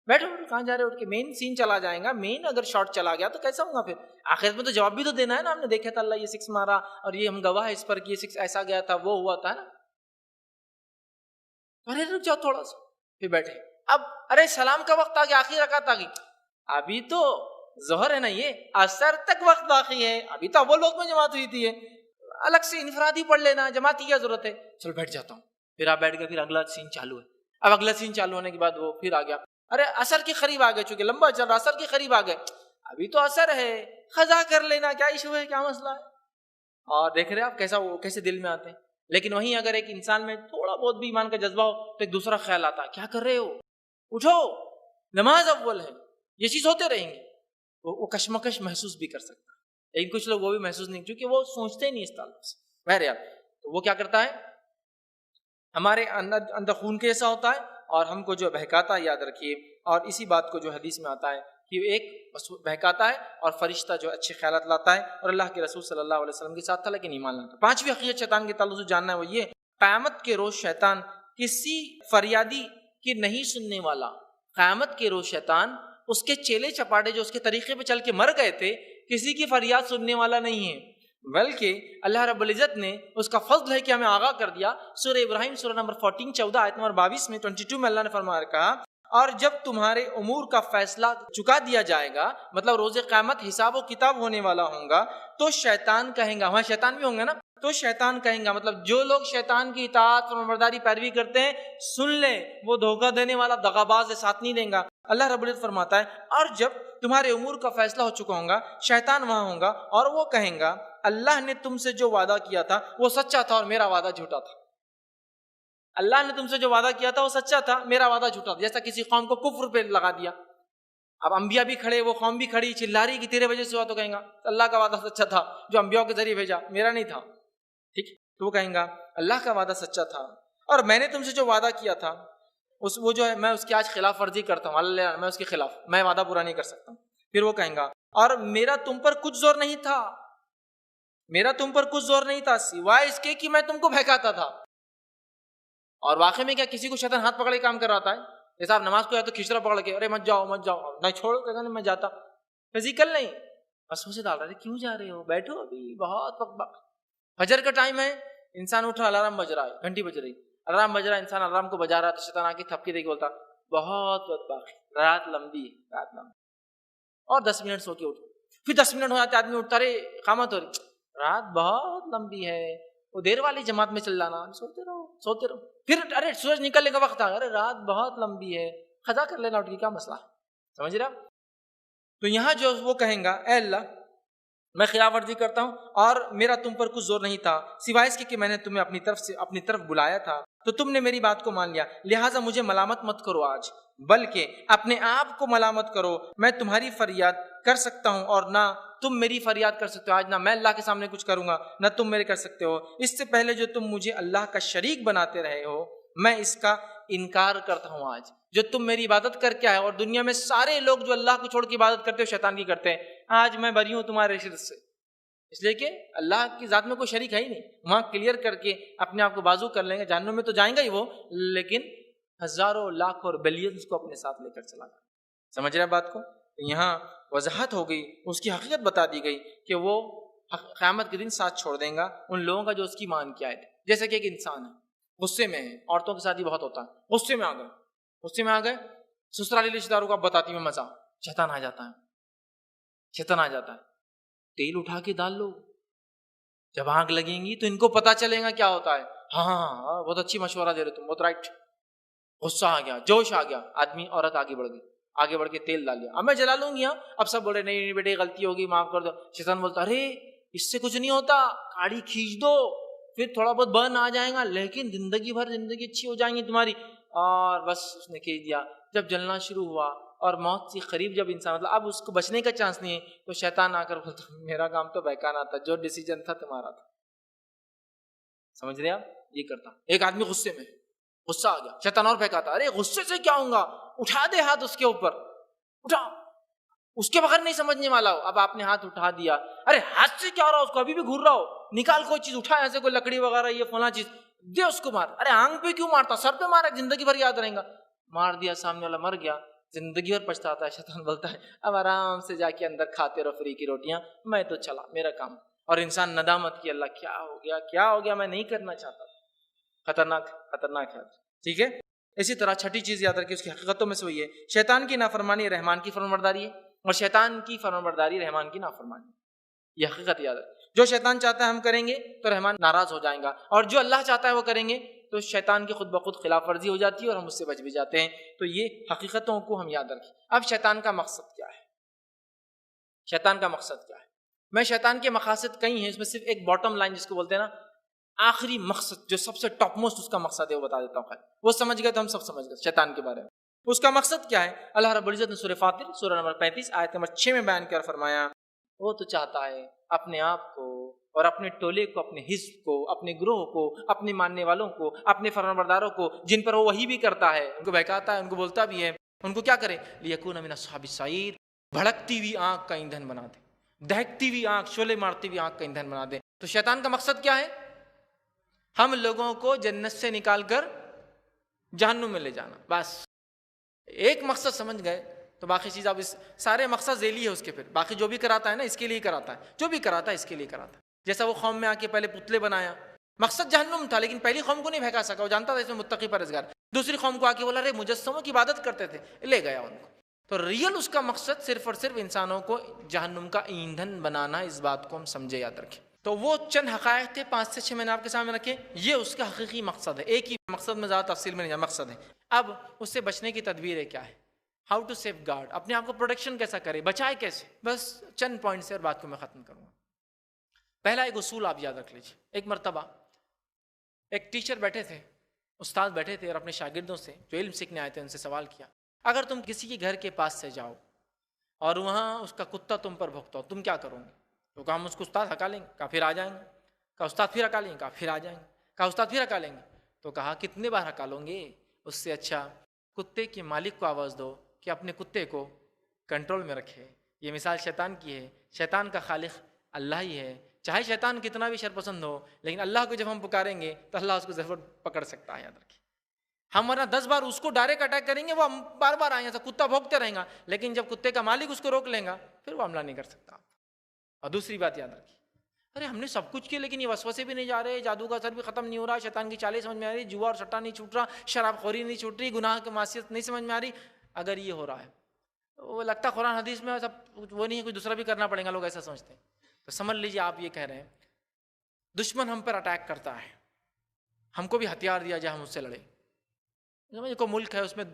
بیٹھو کہاں جا رہے ہو؟ اٹھ کے مین سین چلا جائے گا. مین اگر شارٹ چلا گیا تو کیسا ہوگا؟ پھر آخرت میں تو جواب بھی تو دینا ہے نا. ہم نے دیکھا تھا اللہ یہ 6 مارا اور یہ ہم گواہ ہے اس پر کہ یہ 6 ایسا گیا تھا، وہ ہوا تھا نا. ارے رک جاؤ تھوڑا سا، پھر بیٹھے. اب ارے سلام کا وقت آ گیا، آخری رکعت آ گئی، ابھی تو ظہر ہے نا، یہ اثر تک وقت باقی ہے، ابھی تو اول وقت میں جماعت ہوئی تھی. الگ سے انفرادی پڑھ لینا، جماعت کی کیا ضرورت ہے؟ چل بیٹھ جاتا ہوں. پھر آپ بیٹھ گئے، پھر اگلا سین چالو ہے. اب اگلا سین چالو ہونے کے بعد وہ پھر آ گیا، ارے اثر کے قریب آ گئے، چونکہ لمبا چل رہا، اثر کے قریب آ گئے، ابھی تو اثر ہے، قضا کر لینا، کیا ایشو ہے، کیا مسئلہ ہے؟ اور دیکھ رہے آپ کیسے دل میں آتے ہیں. لیکن وہیں اگر ایک انسان میں تھوڑا بہت بھی ایمان کا جذبہ ہو تو ایک دوسرا خیال آتا ہے، کیا کر رہے ہو، اٹھو، نماز اول ہے. یہ چیز ہوتے رہیں گے، وہ کشمکش محسوس بھی کر سکتا ہے. لیکن کچھ لوگ وہ بھی محسوس نہیں، کیونکہ وہ سوچتے نہیں اس تعلق سے. بہرحال تو وہ کیا کرتا ہے، ہمارے اندر خون کیسا ہوتا ہے اور ہم کو جو بہکاتا ہے. یاد رکھیے، اور اسی بات کو جو حدیث میں آتا ہے کہ ایک بہکاتا ہے اور فرشتہ جو اچھے خیالات لاتا ہے، اور اللہ کے رسول صلی اللہ علیہ وسلم کے ساتھ تھا لیکن ایمان لاتا. 5ویں حقیقت شیطان کے تعلق سے جاننا ہے وہ یہ، قیامت کے روز شیطان کسی فریادی کی نہیں سننے والا. قیامت کے روز شیطان اس کے چیلے چپاٹے جو اس کے طریقے پہ چل کے مر گئے تھے، کسی کی فریاد سننے والا نہیں ہے، بلکہ اللہ رب العزت نے اس کا فضل ہے کہ ہمیں آگاہ کر دیا. سورہ ابراہیم سورہ نمبر 14 14 آیت نمبر 22 میں 22 میں اللہ نے فرمایا کہا، اور جب تمہارے امور کا فیصلہ چکا دیا جائے گا، مطلب روز قیامت حساب و کتاب ہونے والا ہوگا، تو شیطان کہیں گا، وہاں شیطان بھی ہوں گے نا، تو شیطان کہیں گا، مطلب جو لوگ شیطان کی اطاعت فرمانبرداری پیروی کرتے ہیں، سن لیں وہ دھوکہ دینے والا دغاباز ہے، ساتھ نہیں دیں گا. اللہ رب العزت فرماتا ہے، اور جب تمہارے امور کا فیصلہ ہو چکا ہوگا، شیطان وہاں ہوگا اور وہ کہیں گا اللہ نے تم سے جو وعدہ کیا تھا وہ سچا تھا اور میرا وعدہ جھوٹا تھا. اللہ نے تم سے جو وعدہ کیا تھا وہ سچا تھا، میرا وعدہ جھوٹا تھا. جیسا کسی قوم کو کفر پہ لگا دیا، اب انبیاء بھی کھڑے، وہ قوم بھی کھڑی، چلا رہی کہ تیرے وجہ سے ہوا، تو کہیں گا اللہ کا وعدہ سچا تھا جو انبیاء کے ذریعے بھیجا، میرا نہیں تھا. ٹھیک، تو وہ کہیں گا اللہ کا وعدہ سچا تھا اور میں نے تم سے جو وعدہ کیا تھا وہ جو ہے میں اس کی آج خلاف ورزی کرتا ہوں، اللہ میں اس کے خلاف، میں وعدہ پورا نہیں کر سکتا ہوں. پھر وہ کہیں گا اور میرا تم پر کچھ زور نہیں تھا، میرا تم پر کچھ زور نہیں تھا سوائے اس کے کہ میں تم کو بہکاتا تھا. اور واقعی میں کیا کسی کو شیطان ہاتھ پکڑ کے کام کرواتا ہے؟ جیسا آپ نماز کو یا تو کھچڑا پکڑ کے ارے مت جاؤ نہیں، چھوڑو، کہتا نہیں میں جاتا، فزیکل نہیں، بس مجھے ڈال رہے کیوں جا رہے ہو، بیٹھو ابھی بہت وقت. فجر کا ٹائم ہے، انسان اٹھا، الارم بج رہا ہے، گھنٹی بج رہی، الارم بج رہا ہے، انسان الارم کو بجا رہا ہے، تو شیطان آ کے تھپکی دے کے بولتا بہت وقت باقی، رات لمبی ہے، رات لمبی، اور 10 منٹ سو کے اٹھو. پھر 10 منٹ ہو جاتے، آدمی اٹھتا، رہے اقامت ہو رہی، رات بہت لمبی ہے، وہ دیر والی جماعت میں چل جانا، سوتے رہو. پھر ارے سورج نکلنے کا وقت آ گیا، ارے رات بہت لمبی ہے، قضا کر لینا، اٹھ کے، کیا مسئلہ ہے؟ سمجھ رہے آپ؟ تو یہاں جو وہ کہیں گا اے اللہ میں خلاف ورزی کرتا ہوں اور میرا تم پر کچھ زور نہیں تھا سوائے اس کے کہ میں نے تمہیں اپنی طرف بلایا تھا تو تم نے میری بات کو مان لیا، لہٰذا مجھے ملامت مت کرو آج، بلکہ اپنے آپ کو ملامت کرو۔ میں تمہاری فریاد کر سکتا ہوں اور نہ تم میری فریاد کر سکتے ہو۔ آج نہ میں اللہ کے سامنے کچھ کروں گا نہ تم میرے کر سکتے ہو۔ اس سے پہلے جو تم مجھے اللہ کا شریک بناتے رہے ہو میں اس کا انکار کرتا ہوں۔ آج جو تم میری عبادت کر کے آئے اور دنیا میں سارے لوگ جو اللہ کو چھوڑ کے عبادت کرتے ہو شیطان کی کرتے ہیں، آج میں بری ہوں تمہارے شرک سے، اس لیے کہ اللہ کی ذات میں کوئی شریک ہے ہی نہیں۔ وہاں کلیئر کر کے اپنے آپ کو بازو کر لیں گے، جہنم میں تو جائیں گا ہی وہ، لیکن ہزاروں لاکھوں اور بلینز کو اپنے ساتھ لے کر چلا جائے۔ سمجھ رہے ہیں بات کو؟ یہاں وضاحت ہو گئی، اس کی حقیقت بتا دی گئی کہ وہ قیامت کے دن ساتھ چھوڑ دیں گا ان لوگوں کا جو اس کی مان کے آئے تھے۔ جیسے کہ ایک انسان ہے، غصے میں ہے، عورتوں کے ساتھ ہی بہت ہوتا ہے، غصے میں آ گئے سسرالی رشتہ داروں کو اب بتاتی میں مزہ، شیطان آ جاتا ہے، تیل اٹھا کے ڈال لو، جب آگ لگیں گی تو ان کو پتا چلے گا کیا ہوتا ہے۔ ہاں بہت اچھی مشورہ دے رہے تم، بہت رائٹ۔ غصہ آ گیا، جوش آ گیا، آدمی عورت آگے بڑھ کے تیل ڈال لیا، اب میں جلا لوں گی۔ اب سب بول رہے نہیں بیٹے غلطی ہوگی معاف کر دو۔ شیطان بولتا ارے اس سے کچھ نہیں ہوتا، گاڑی کھینچ دو، پھر تھوڑا بہت برن آ جائے گا لیکن زندگی بھر زندگی اچھی ہو جائیں گی تمہاری۔ اور بس اس نے کھینچ دیا، جب جلنا شروع ہوا اور موت سے قریب جب انسان مطلب اب اس کو بچنے کا چانس نہیں ہے تو شیطان آ کر بولتا میرا کام تو بہکانا تھا، جو ڈیسیجن تھا تمہارا تھا۔ سمجھ رہے آپ؟ یہ کرتا ایک آدمی غصے میں، غصہ آ گیا، شیطان اور بہکاتا ارے غصے سے کیا ہوں گا، اٹھا دے ہاتھ اس کے اوپر، اٹھا، اس کے بغیر نہیں سمجھنے والا ہو۔ اب آپ نے ہاتھ اٹھا دیا، ارے ہاتھ سے کیا ہو رہا، اس کو ابھی بھی گھور رہا ہو، نکال کوئی چیز، اٹھا ایسے کوئی لکڑی وغیرہ یہ فلاں چیز دے اس کو، مار، ارے آنکھ پہ کیوں مارتا، سر پہ مارا، زندگی بھر یاد رہے گا۔ مار دیا، سامنے والا مر گیا، زندگی بھر پچھتاتا ہے۔ شیطان بولتا ہے اب آرام سے جا کے اندر کھاتے رہو فری کی روٹیاں، میں تو چلا، میرا کام۔ اور انسان ندامت کی، اللہ کیا ہو گیا، میں نہیں کرنا چاہتا تھا۔ خطرناک ہے، ٹھیک ہے۔ اسی طرح چھٹی چیز یاد رکھیں، اس کی حقیقتوں میں سے وہی ہے شیطان کی نافرمانی رحمان کی فرمانبرداری ہے اور شیطان کی فرمانبرداری رحمان کی نافرمانی، یہ حقیقت یاد رکھیں۔ جو شیطان چاہتا ہے ہم کریں گے تو رحمان ناراض ہو جائیں گا، اور جو اللہ چاہتا ہے وہ کریں گے تو شیطان کی خود بخود خلاف ورزی ہو جاتی ہے اور ہم اس سے بچ بھی جاتے ہیں۔ تو یہ حقیقتوں کو ہم یاد رکھیں۔ اب شیطان کا مقصد کیا ہے؟ میں شیطان کے مقاصد کئی ہیں، اس میں صرف ایک باٹم لائن جس کو بولتے ہیں نا آخری مقصد، جو سب سے ٹاپ موسٹ اس کا مقصد ہے وہ بتا دیتا ہوں۔ وہ سمجھ گئے تو ہم سب سمجھ گئے شیطان کے بارے میں۔ اس کا مقصد کیا ہے؟ اللہ رب العزت نے سورہ فاطر سورہ نمبر 35 آیت نمبر 6 میں بیان کر فرمایا وہ تو چاہتا ہے اپنے آپ کو اور اپنے ٹولے کو، اپنے حزب کو، اپنے گروہ کو، اپنے ماننے والوں کو، اپنے فرمانبرداروں کو جن پر وہ وحی بھی کرتا ہے، ان کو بہکاتا ہے، ان کو بولتا بھی ہے، ان کو کیا کرے؟ لیکون من اصحاب السعیر، بھڑکتی ہوئی آنکھ کا ایندھن بنا دے، دہکتی ہوئی آنکھ، شعلے مارتی ہوئی آنکھ کا ایندھن بنا دے۔ تو شیطان کا مقصد کیا ہے؟ ہم لوگوں کو جنت سے نکال کر جہنم میں لے جانا، بس ایک مقصد سمجھ گئے تو باقی چیز اب اس سارے مقصد ذیلی ہے اس کے، پھر باقی جو بھی کراتا ہے نا اس کے لیے کراتا ہے، جو بھی کراتا ہے اس کے لیے کراتا ہے۔ جیسا وہ قوم میں آ کے پہلے پتلے بنایا، مقصد جہنم تھا لیکن پہلی قوم کو نہیں بہکا سکا، وہ جانتا تھا اس میں متقی پرہیزگار۔ دوسری قوم کو آ کے بولا رے مجسموں کی عبادت کرتے تھے، لے گیا ان کو۔ تو ریئل اس کا مقصد صرف اور صرف انسانوں کو جہنم کا ایندھن بنانا، اس بات کو ہم سمجھے، یاد رکھیں۔ تو وہ چند حقائق تھے 5 سے 6 میں نے آپ کے سامنے رکھے، یہ اس کا حقیقی مقصد ہے۔ ایک ہی مقصد میں زیادہ تفصیل میں نہیں جانا، مقصد ہے۔ اب اس سے بچنے کی تدبیر کیا ہے؟ ہاؤ ٹو سیف گارڈ، اپنے آپ کو پروٹیکشن کیسا کرے، بچائے کیسے؟ بس چند پوائنٹ سے اور بات کو میں ختم کروں گا۔ پہلا ایک اصول آپ یاد رکھ لیجیے۔ ایک مرتبہ ایک ٹیچر بیٹھے تھے، استاد بیٹھے تھے اور اپنے شاگردوں سے جو علم سیکھنے آئے تھے ان سے سوال کیا، اگر تم کسی کے گھر کے پاس سے جاؤ اور وہاں اس کا کتا تم پر بھونکتا ہو، تم کیا کرو گے؟ تو کہا ہم اس کو استاد ہکا لیں گے، کہا پھر آ جائیں گے، کہا استاد پھر ہکا لیں گے، کہا پھر آ جائیں گے، کہا استاد پھر ہکا لیں گے، تو کہا کتنے بار ہکا لوں گے؟ اس سے اچھا کتے کے مالک کو آواز دو کہ اپنے کتے کو کنٹرول میں رکھے۔ یہ مثال شیطان کی ہے، شیطان کا خالق اللہ ہی ہے، چاہے شیطان کتنا بھی شرپسند ہو لیکن اللہ کو جب ہم پکاریں گے تو اللہ اس کو ضرور پکڑ سکتا ہے، یاد رکھیں۔ ہم ورنہ 10 بار اس کو ڈائریکٹ اٹیک کریں گے، وہ بار بار آئیں گے، کتا بھونکتے رہیں گا، لیکن جب کتے کا مالک اس کو روک لیں گا پھر وہ حملہ نہیں کر سکتا۔ اور دوسری بات یاد رکھیں، ارے ہم نے سب کچھ کیا لیکن یہ وسوسے بھی نہیں جا رہے، جادو کا اثر بھی ختم نہیں ہو رہا، شیطان کی چالیں سمجھ میں آ رہی، جوا اور سٹا نہیں چھوٹ رہا، شراب خوری نہیں چھوٹ رہی، گناہ کی معصیت نہیں سمجھ میں آ رہی۔ اگر یہ ہو رہا ہے وہ لگتا قرآن حدیث میں سب وہ نہیں ہے، کچھ دوسرا بھی کرنا پڑے گا، لوگ ایسا سمجھتے ہیں۔ تو سمجھ لیجیے آپ یہ کہہ رہے ہیں دشمن ہم پر اٹیک کرتا ہے، ہم کو بھی ہتھیار دیا جائے، ہم اس سے لڑیں۔ کو ملک ہے اس میں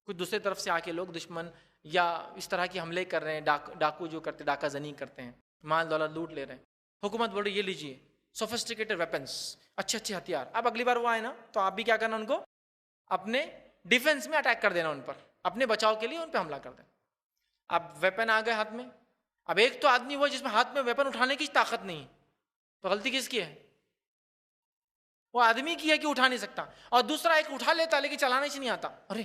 کچھ دوسرے طرف سے آ کے لوگ دشمن یا اس طرح کے حملے کر رہے ہیں، ڈاکو جو کرتے ڈاکہ زنی کرتے ہیں، مال دولت لوٹ لے رہے ہیں. حکومت بول رہی یہ لیجیے سوفسٹیکیٹڈ ویپنس، اچھے اچھے ہتھیار. اب اگلی بار وہ آئے نا تو آپ بھی کیا کرنا، ان کو اپنے ڈیفنس میں اٹیک کر دینا، ان پر اپنے بچاؤ کے لیے ان پہ حملہ کر دینا. اب ویپن آ گئے ہاتھ میں. اب ایک تو آدمی وہ جس میں ہاتھ میں ویپن اٹھانے کی طاقت نہیں ہے، تو غلطی کس کی ہے؟ وہ آدمی کی ہے کہ اٹھا نہیں سکتا. اور دوسرا ایک اٹھا لیتا لیکن چلانا ہی نہیں آتا، ارے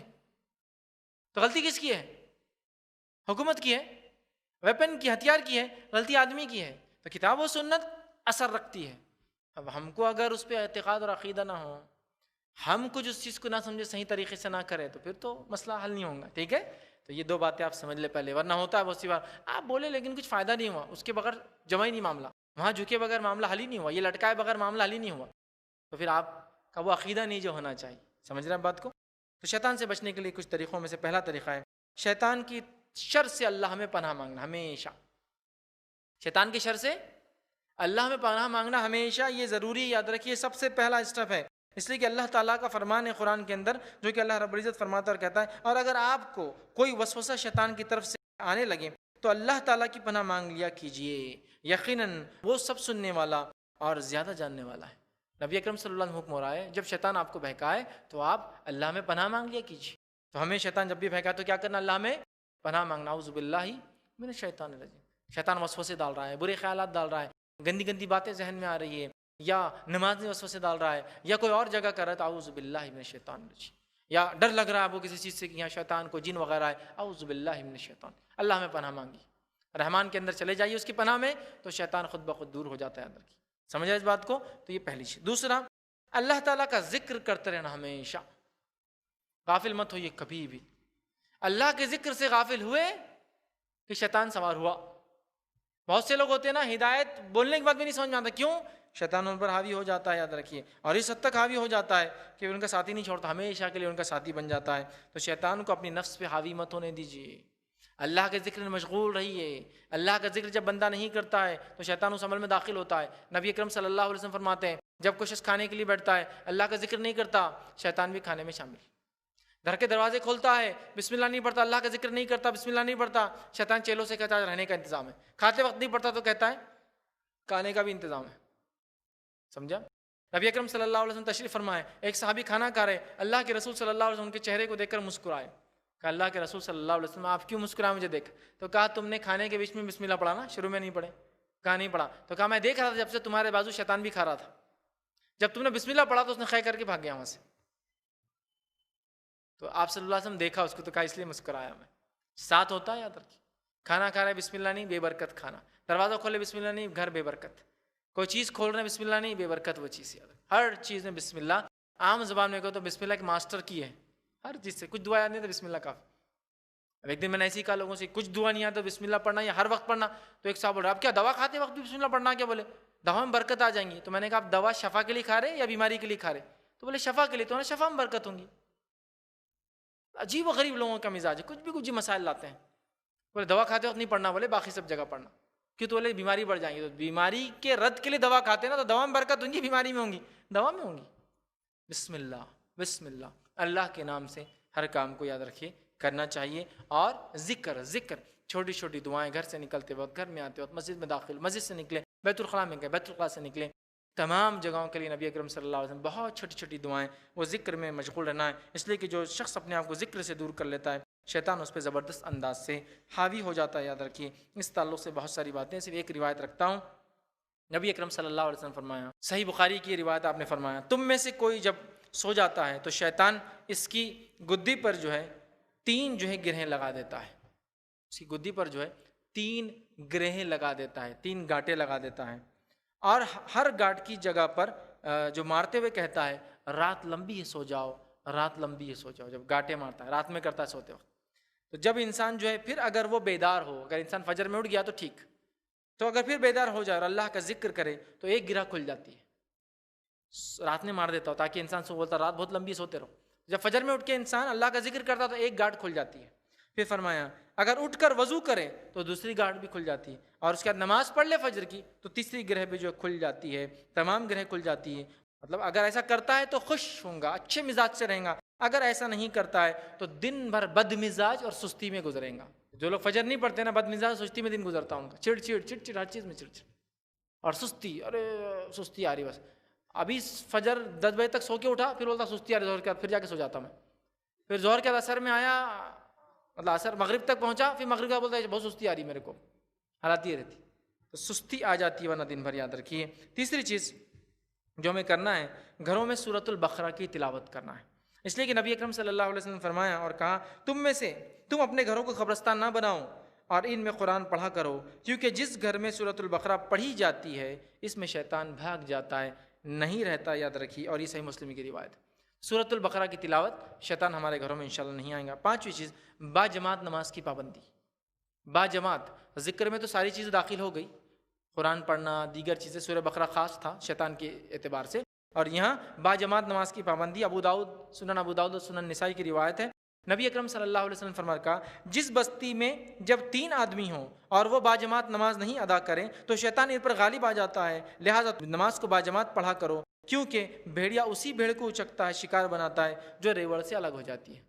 تو غلطی کس کی ہے؟ حکومت کی ہے، ویپن کی، ہتھیار کی ہے. غلطی آدمی کی ہے. تو کتاب و سنت اثر رکھتی ہے. اب ہم کو اگر اس پہ اعتقاد اور عقیدہ نہ ہو، ہم کچھ اس چیز کو نہ سمجھے، صحیح طریقے سے نہ کرے، تو پھر تو مسئلہ حل نہیں ہوگا. ٹھیک ہے، تو یہ دو باتیں آپ سمجھ لے پہلے، ورنہ ہوتا ہے بہت سی بار آپ بولے لیکن کچھ فائدہ نہیں ہوا، اس کے بغیر جمع ہی نہیں معاملہ، وہاں جھکے بغیر معاملہ حل ہی نہیں ہوا، یہ لٹکائے بغیر معاملہ حل ہی نہیں ہوا، تو پھر آپ کا وہ عقیدہ نہیں جو ہونا چاہیے. سمجھ رہے ہیں بات کو؟ تو شیطان سے بچنے کے لیے کچھ طریقوں میں سے پہلا طریقہ ہے شیطان کی شر سے اللہ ہمیں پناہ مانگنا. ہمیشہ شیطان کی شر سے اللہ میں پناہ مانگنا ہمیشہ، یہ ضروری یاد رکھیے، سب سے پہلا اسٹیپ ہے. اس لیے کہ اللہ تعالیٰ کا فرمان ہے قرآن کے اندر، جو کہ اللہ رب العزت فرماتا اور کہتا ہے، اور اگر آپ کو کوئی وسوسہ شیطان کی طرف سے آنے لگے تو اللہ تعالیٰ کی پناہ مانگ لیا کیجئے، یقیناً وہ سب سننے والا اور زیادہ جاننے والا ہے. نبی اکرم صلی اللہ علیہ وسلم حکم ہو رہا ہے جب شیطان آپ کو بہکائے تو آپ اللہ میں پناہ مانگ لیا کیجیے. تو ہمیں شیطان جب بھی بہکائے تو کیا کرنا؟ اللہ میں پناہ مانگنا. اعوذ باللہ من الشیطان الرجیم. شیطان وسوسے ڈال رہا ہے، برے خیالات ڈال رہا ہے، گندی گندی باتیں ذہن میں آ رہی ہے، یا نماز میں وسوسے ڈال رہا ہے، یا کوئی اور جگہ کر رہا ہے، تو اعوذ باللہ من الشیطان الرجیم. یا ڈر لگ رہا ہے وہ کسی چیز سے کہ یہاں شیطان کو جن وغیرہ ہے، اعوذ باللہ من الشیطان. اللہ میں پناہ مانگی، رحمان کے اندر چلے جائیے اس کی پناہ میں، تو شیطان خود بخود دور ہو جاتا ہے اندر کی. سمجھا اس بات کو؟ تو یہ پہلی چیز. دوسرا، اللہ تعالیٰ کا ذکر کرتے رہنا ہمیشہ. غافل مت ہوئیے کبھی بھی. اللہ کے ذکر سے غافل ہوئے کہ شیطان سوار ہوا. بہت سے لوگ ہوتے ہیں نا، ہدایت بولنے کے بعد بھی نہیں سمجھ میں آتا، کیوں؟ شیطان ان پر حاوی ہو جاتا ہے، یاد رکھیے. اور اس حد تک حاوی ہو جاتا ہے کہ ان کا ساتھی نہیں چھوڑتا، ہمیشہ کے لیے ان کا ساتھی بن جاتا ہے. تو شیطان کو اپنی نفس پہ حاوی مت ہونے دیجیے. اللہ کے ذکر میں مشغول رہیے. اللہ کا ذکر جب بندہ نہیں کرتا ہے تو شیطان اس عمل میں داخل ہوتا ہے. نبی اکرم صلی اللہ علیہ وسلم فرماتے ہیں جب کوئی شخص کھانے کے لیے بیٹھتا ہے، اللہ کا ذکر نہیں کرتا، شیطان بھی کھانے میں شامل. گھر کے دروازے کھولتا ہے، بسم اللہ نہیں پڑھتا، اللہ کا ذکر نہیں کرتا، بسم اللہ نہیں پڑھتا، شیطان چیلوں سے کہتا ہے رہنے کا انتظام ہے. کھاتے وقت نہیں پڑھتا تو کہتا ہے کھانے کا بھی انتظام ہے. سمجھا؟ نبی اکرم صلی اللہ علیہ وسلم تشریف فرمائے، ایک صحابی کھانا کھا رہے، اللہ کے رسول صلی اللہ علیہ وسلم کے چہرے کو دیکھ کر مسکرائے. کہا اللہ کے رسول صلی اللہ علیہ وسلم آپ کیوں مسکرائے مجھے دیکھ؟ تو کہا تم نے کھانے کے بیچ میں بسم اللہ پڑھا نا، شروع میں نہیں پڑھے؟ کہا نہیں پڑھا. تو کہا میں دیکھ رہا تھا جب سے تمہارے بازو شیطان بھی کھا رہا تھا، جب تم نے بسم اللہ پڑھا تو اس نے خے کر کے بھاگ گیا وہاں سے. تو آپ صلی اللہ علیہ وسلم دیکھا اس کو تو کہا اس لیے مسکرایا میں. ساتھ ہوتا ہے یاد رکھیے. کھانا کھا رہے بسم اللہ نہیں، بے برکت کھانا. دروازہ کھولے بسم اللہ نہیں، گھر بے برکت. کوئی چیز کھول رہے ہیں بسم اللہ نہیں، بے برکت وہ چیز. یاد ہر چیز میں بسم اللہ. عام زبان میں کہو تو بسم اللہ ایک ماسٹر کی ہے ہر چیز سے. کچھ دعا یاد نہیں تو بسم اللہ کافی. اب ایک دن میں نے ایسے ہی کہا لوگوں سے کچھ دعا نہیں آتا بسم اللہ پڑھنا یا ہر وقت پڑھنا. تو ایک صاحب بول رہا اب کیا دوا کھاتے وقت بھی بسم اللہ پڑھنا؟ کیا بولے دوا میں برکت آ جائیں گی. تو میں نے کہا آپ دوا شفا کے لیے کھا رہے یا بیماری کے لیے کھا رہے؟ تو بولے شفا کے لیے. تو شفا میں برکت ہوں گی. عجیب و غریب لوگوں کا مزاج ہے، کچھ بھی کچھ مسائل لاتے ہیں. بولے دوا کھاتے وقت نہیں پڑھنا، بولے باقی سب جگہ پڑھنا. کیوں؟ تو بولے بیماری بڑھ جائیں گی. تو بیماری کے رد کے لیے دوا کھاتے ہیں نا، تو دوا میں برکت ہوں گی بیماری میں ہوں گی؟ دوا میں ہوں گی. بسم اللہ بسم اللہ، اللہ کے نام سے ہر کام کو یاد رکھیے کرنا چاہیے. اور ذکر چھوٹی چھوٹی دعائیں گھر سے نکلتے وقت، گھر میں آتے وقت، مسجد میں داخل، مسجد سے نکلے، بیت الخلاء میں گئے، بیت الخلاء سے نکلے، تمام جگہوں کے لیے نبی اکرم صلی اللہ علیہ وسلم بہت چھوٹی چھوٹی دعائیں، وہ ذکر میں مشغول رہنا ہے. اس لیے کہ جو شخص اپنے آپ کو ذکر سے دور کر لیتا ہے شیطان اس پہ زبردست انداز سے حاوی ہو جاتا ہے. یاد رکھیے اس تعلق سے بہت ساری باتیں. صرف ایک روایت رکھتا ہوں. نبی اکرم صلی اللہ علیہ وسلم فرمایا، صحیح بخاری کی روایت آپ نے فرمایا، تم میں سے کوئی جب سو جاتا ہے تو شیطان اس کی گدی پر جو ہے 3 گرہیں لگا دیتا ہے. اس کی گدی پر 3 گرہیں لگا دیتا ہے، 3 گاٹیں لگا دیتا ہے. اور ہر گاٹ کی جگہ پر جو مارتے ہوئے کہتا ہے رات لمبی ہے سو جاؤ، رات لمبی ہے سو جاؤ. جب گاٹیں مارتا ہے رات میں کرتا ہے سوتے وقت. تو جب انسان پھر اگر وہ بیدار ہو، اگر انسان فجر میں اٹھ گیا تو ٹھیک، تو اگر پھر بیدار ہو جائے اور اللہ کا ذکر کرے تو ایک گرہ کھل جاتی ہے. رات میں مار دیتا ہو تاکہ انسان سو بولتا رات بہت لمبی سوتے رہو. جب فجر میں اٹھ کے انسان اللہ کا ذکر کرتا تو ایک گاٹ کھل جاتی ہے. پھر فرمایا اگر اٹھ کر وضو کرے تو دوسری گاٹ بھی کھل جاتی ہے، اور اس کے بعد نماز پڑھ لے فجر کی تو تیسری گرہ بھی کھل جاتی ہے. تمام گرہیں کھل جاتی ہے. مطلب اگر ایسا کرتا ہے تو خوش ہوں گا، اچھے مزاج سے رہیں گا. اگر ایسا نہیں کرتا ہے تو دن بھر بد مزاج اور سستی میں گزرے گا. جو لوگ فجر نہیں پڑھتے نا، بد مزاج سستی میں دن گزرتا ان کا، چڑ چڑ چڑ چڑ، ہر چیز میں چڑ چڑ اور سستی، ارے سستی آ رہی بس. ابھی فجر 10 بجے تک سو کے اٹھا، پھر بولتا سستی آ رہی، ظہر کے بعد پھر جا کے سو جاتا میں. پھر ظہر کے بعد اثر میں آیا، مطلب اثر مغرب تک پہنچا، پھر مغرب کا بولتا ہے بہت سستی آ رہی میرے کو. حالات یہ رہتی، تو سستی آ جاتی ہے ورنہ دن بھر. یاد رکھیے. تیسری چیز جو ہمیں کرنا ہے، گھروں میں سورۃ البقرہ کی تلاوت کرنا ہے. اس لیے کہ نبی اکرم صلی اللہ علیہ وسلم نے فرمایا اور کہا، تم اپنے گھروں کو قبرستان نہ بناؤ اور ان میں قرآن پڑھا کرو، کیونکہ جس گھر میں سورۃ البقرہ پڑھی جاتی ہے اس میں شیطان بھاگ جاتا ہے، نہیں رہتا. یاد رکھیے. اور یہ صحیح مسلم کی روایت. سورۃ البقرہ کی تلاوت، شیطان ہمارے گھروں میں انشاءاللہ نہیں آئے گا. پانچویں چیز، با جماعت نماز کی پابندی. با جماعت، ذکر میں تو ساری چیزیں داخل ہو گئی، قرآن پڑھنا، دیگر چیزیں. سورہ بقرہ خاص تھا شیطان کے اعتبار سے، اور یہاں با جماعت نماز کی پابندی. ابو داؤد، سنن ابو داؤد اور سنن نسائی کی روایت ہے. نبی اکرم صلی اللہ علیہ وسلم فرمایا کہا، جس بستی میں جب 3 آدمی ہوں اور وہ با جماعت نماز نہیں ادا کریں تو شیطان ان پر غالب آ جاتا ہے، لہٰذا نماز کو با جماعت پڑھا کرو، کیونکہ بھیڑیا اسی بھیڑ کو اچکتا ہے، شکار بناتا ہے جو ریوڑ سے الگ ہو جاتی ہے.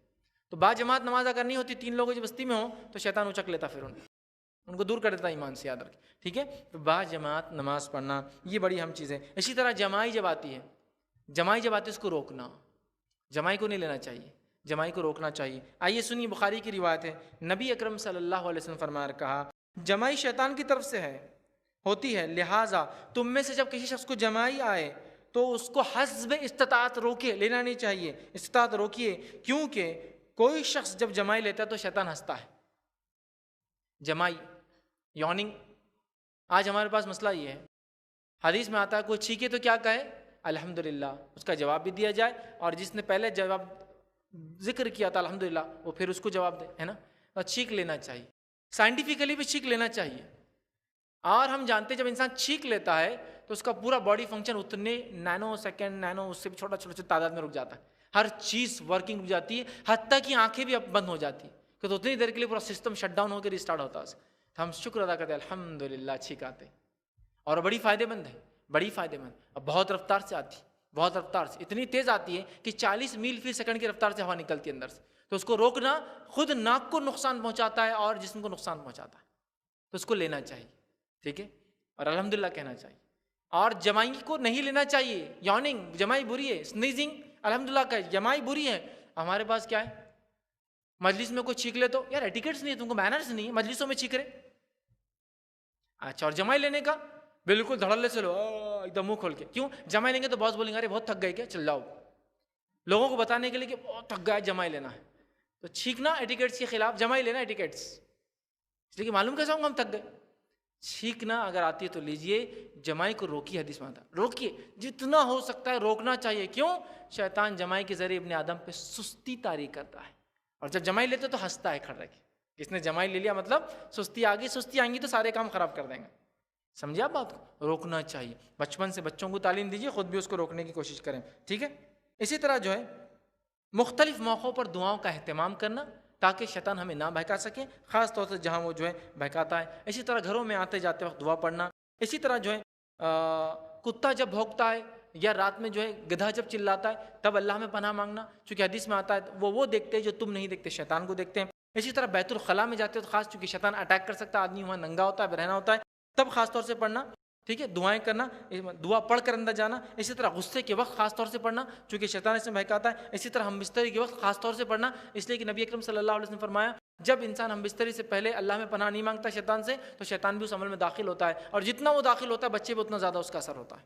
تو با جماعت نماز اگر نہیں ہوتی، 3 لوگ جو بستی میں ہوں تو شیطان اچک لیتا، پھر ان کو دور کر دیتا ایمان سے. یاد رکھیں. ٹھیک ہے. تو با جماعت نماز پڑھنا یہ بڑی اہم چیز ہے. اسی طرح جماعی جب آتی ہے، اس کو روکنا، جماعی کو نہیں لینا چاہیے، جماعی کو روکنا چاہیے. آئیے سنیے، بخاری کی روایت ہے، نبی اکرم صلی اللہ علیہ وسلم فرمایا کہا، جماعی شیطان کی طرف سے ہوتی ہے، لہٰذا تم میں سے جب کسی شخص کو جماعی آئے تو اس کو حسب استطاعت روکے، لینا نہیں چاہیے، استطاعت روکیے، کیونکہ کوئی شخص جب جماعی لیتا ہے تو شیطان ہنستا ہے. جماعی یوننگ. آج ہمارے پاس مسئلہ یہ ہے، حدیث میں آتا ہے کوئی چھینکے تو کیا کہے؟ الحمدللہ. اس کا جواب بھی دیا جائے، اور جس نے پہلے جواب ذکر کیا تھا الحمدللہ، وہ پھر اس کو جواب دے، ہے نا. اور چھینک لینا چاہیے، سائنٹیفکلی بھی چھینک لینا چاہیے. اور ہم جانتے ہیں جب انسان چھینک لیتا ہے تو اس کا پورا باڈی فنکشن اتنے نینو سیکنڈ، اس سے بھی چھوٹا تعداد میں رک جاتا ہے. ہر چیز ورکنگ رک جاتی ہے، حتیٰ کہ آنکھیں بھی اب بند ہو جاتی ہیں، کہ تو اتنی دیر کے لیے پورا سسٹم شٹ ڈاؤن ہو کے ریسٹارٹ ہوتا ہے. تو ہم شکر ادا کرتے ہیں الحمدللہ چھینک آتے، اور بڑی فائدے مند ہے، بڑی فائدے مند. اب بہت رفتار سے آتی، بہت رفتار سے، اتنی تیز آتی ہے کہ 40 میل فی سیکنڈ کی رفتار سے ہوا نکلتی ہے اندر سے. تو اس کو روکنا خود ناک کو نقصان پہنچاتا ہے اور جسم کو نقصان پہنچاتا ہے، تو اس کو لینا چاہیے. ٹھیک ہے. اور الحمدللہ کہنا چاہیے. اور جمائی کو نہیں لینا چاہیے. یوننگ جمائی بری ہے، سنیزنگ الحمدللہ کا جمائی بری ہے. ہمارے پاس کیا ہے، مجلس میں کوئی چھینک لے تو یار ایٹیکیٹس نہیں ہے، تم کو مینرز نہیں ہے، مجلسوں میں چھینک رہے. اچھا، اور جمائی لینے کا بالکل دھڑلے سے لو ایک دم منہ کھول کے. کیوں؟ جمائی لیں گے تو باس بولیں گے ارے بہت تھک گئے کیا، چل جاؤ، لوگوں کو بتانے کے لیے کہ بہت تھک گیا جمائی لینا ہے. تو چھینکنا ایٹیکیٹس کے خلاف، جمائی لینا ایٹیکیٹس. اس لیے کہ معلوم کیسا ہوں گا ہم تھک گئے. چھینکنا اگر آتی ہے تو لیجئے، جمائی کو روکیے. حدیث میں آتا ہے روکیے، جتنا ہو سکتا ہے روکنا چاہیے. کیوں؟ شیطان جمائی کے ذریعے ابن آدم پہ سستی طاری کرتا ہے، اور جب جمائی لیتے تو ہنستا ہے کھڑ کے. کس نے جمائی لے لیا مطلب سستی آ گئی، سستی آئیں گی تو سارے کام خراب کر دیں گے. سمجھے آپ بات کو؟ روکنا چاہیے. بچپن سے بچوں کو تعلیم دیجیے، خود بھی اس کو روکنے کی کوشش کریں. ٹھیک ہے. اسی طرح جو ہے مختلف موقعوں پر دعاؤں کا اہتمام کرنا تاکہ شیطان ہمیں نہ بہکا سکے، خاص طور سے جہاں وہ جو ہے بہکاتا ہے. اسی طرح گھروں میں آتے جاتے وقت دعا پڑھنا. اسی طرح جو ہے کتا جب بھونکتا ہے یا رات میں جو ہے گدھا جب چلاتا ہے تب اللہ میں پناہ مانگنا، چونکہ حدیث میں آتا ہے وہ دیکھتے ہیں جو تم نہیں دیکھتے، شیطان کو دیکھتے ہیں. اسی طرح بیت الخلاء میں جاتے ہو تو خاص چونکہ شیطان اٹیک کر سکتا ہے، آدمی وہاں ننگا ہوتا ہے، برہنہ ہوتا ہے، تب خاص طور سے پڑھنا. ٹھیک ہے. دعائیں کرنا، دعا پڑھ کر اندر جانا. اسی طرح غصے کے وقت خاص طور سے پڑھنا چونکہ شیطان اس میں بہکاتا ہے. اسی طرح ہم بستری کے وقت خاص طور سے پڑھنا، اس لیے کہ نبی اکرم صلی اللہ علیہ وسلم نے فرمایا جب انسان ہم بستری سے پہلے اللہ میں پناہ نہیں مانگتا شیطان سے تو شیطان بھی اس عمل میں داخل ہوتا ہے، اور جتنا وہ داخل ہوتا ہے بچے پہ اتنا زیادہ اس کا اثر ہوتا ہے.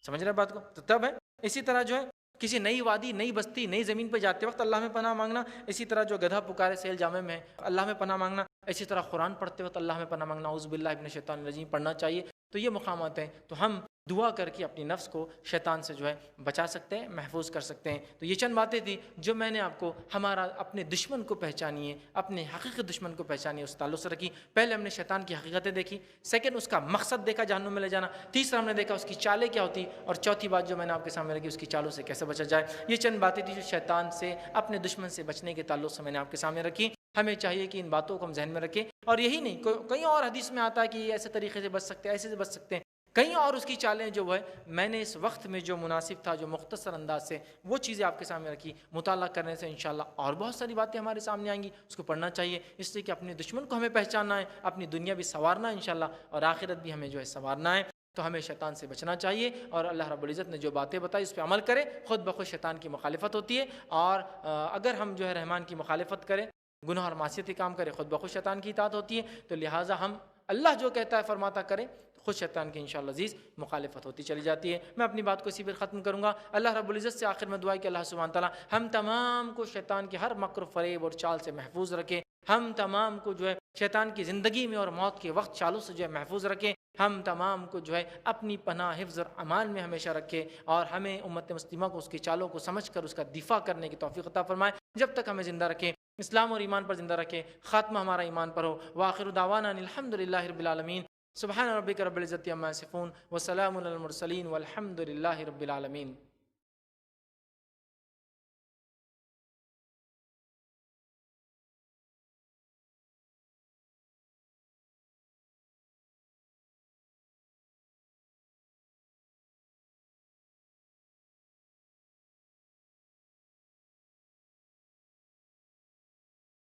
سمجھ رہے بات کو؟ تو تب ہے. اسی طرح جو ہے کسی نئی وادی، نئی بستی، نئی زمین پہ جاتے وقت اللہ میں پناہ مانگنا. اسی طرح جو گدھا پکارے سیل جامع میں اللہ میں پناہ مانگنا. اسی طرح قرآن پڑھتے وقت اللہ میں پناہ مانگنا، اعوذ باللہ من الشیطان الرجیم پڑھنا چاہیے. تو یہ مقامات ہیں، تو ہم دعا کر کے اپنی نفس کو شیطان سے جو ہے بچا سکتے ہیں، محفوظ کر سکتے ہیں. تو یہ چند باتیں تھیں جو میں نے آپ کو ہمارا اپنے دشمن کو پہچانیے، اپنے حقیقی دشمن کو پہچانیے اس تعلق سے رکھی. پہلے ہم نے شیطان کی حقیقتیں دیکھی، سیکنڈ اس کا مقصد دیکھا جہنم میں لے جانا، تیسرا ہم نے دیکھا اس کی چالیں کیا ہوتی، اور چوتھی بات جو میں نے آپ کے سامنے رکھی اس کی چالوں سے کیسے بچا جائے. یہ چند باتیں تھیں جو شیطان سے، اپنے دشمن سے بچنے کے تعلق سے میں نے آپ کے سامنے رکھی. ہمیں چاہیے کہ ان باتوں کو ہم ذہن میں رکھیں. اور یہی نہیں، کہیں اور حدیث میں آتا ہے کہ ایسے طریقے سے بچ سکتے ہیں، ایسے سے بچ سکتے ہیں. کہیں اور اس کی چالیں جو ہے میں نے اس وقت میں جو مناسب تھا، جو مختصر انداز سے وہ چیزیں آپ کے سامنے رکھی، مطالعہ کرنے سے انشاءاللہ اور بہت ساری باتیں ہمارے سامنے آئیں گی، اس کو پڑھنا چاہیے، اس لیے کہ اپنے دشمن کو ہمیں پہچاننا ہے، اپنی دنیا بھی سنوارنا ہے انشاءاللہ، اور آخرت بھی ہمیں جو ہے سنوارنا ہے۔ تو ہمیں شیطان سے بچنا چاہیے، اور اللہ رب العزت نے جو باتیں بتائی اس پہ عمل کرے، خود بخود شیطان کی مخالفت ہوتی ہے، اور اگر ہم جو ہے رحمان کی مخالفت کریں، گناہ اور معصیتی کام کرے، خود بخود شیطان کی اطاعت ہوتی ہے، تو لہٰذا ہم اللہ جو کہتا ہے فرماتا کریں، خود شیطان کی انشاءاللہ عزیز مخالفت ہوتی چلی جاتی ہے۔ میں اپنی بات کو اسی پر ختم کروں گا۔ اللہ رب العزت سے آخر میں دعا ہے کہ اللہ سبحانہ تعالیٰ ہم تمام کو شیطان کے ہر مکر و فریب اور چال سے محفوظ رکھے، ہم تمام کو جو ہے شیطان کی زندگی میں اور موت کے وقت چالوں سے جو ہے محفوظ رکھے، ہم تمام کو جو ہے اپنی پناہ حفظ اور امان میں ہمیشہ رکھے، اور ہمیں امت مسلمہ کو اس کی چالوں کو سمجھ کر اس کا دفاع کرنے کی توفیق عطا فرمائے، جب تک ہمیں زندہ رکھے، اسلام اور ایمان پر زندہ رکھے، خاتمہ ہمارا ایمان پر ہو۔ وآخر دعوانا ان الحمدللہ رب العالمین، سبحان ربک رب العزت عما یصفون وسلام علی المرسلین والحمد للہ رب العالمین۔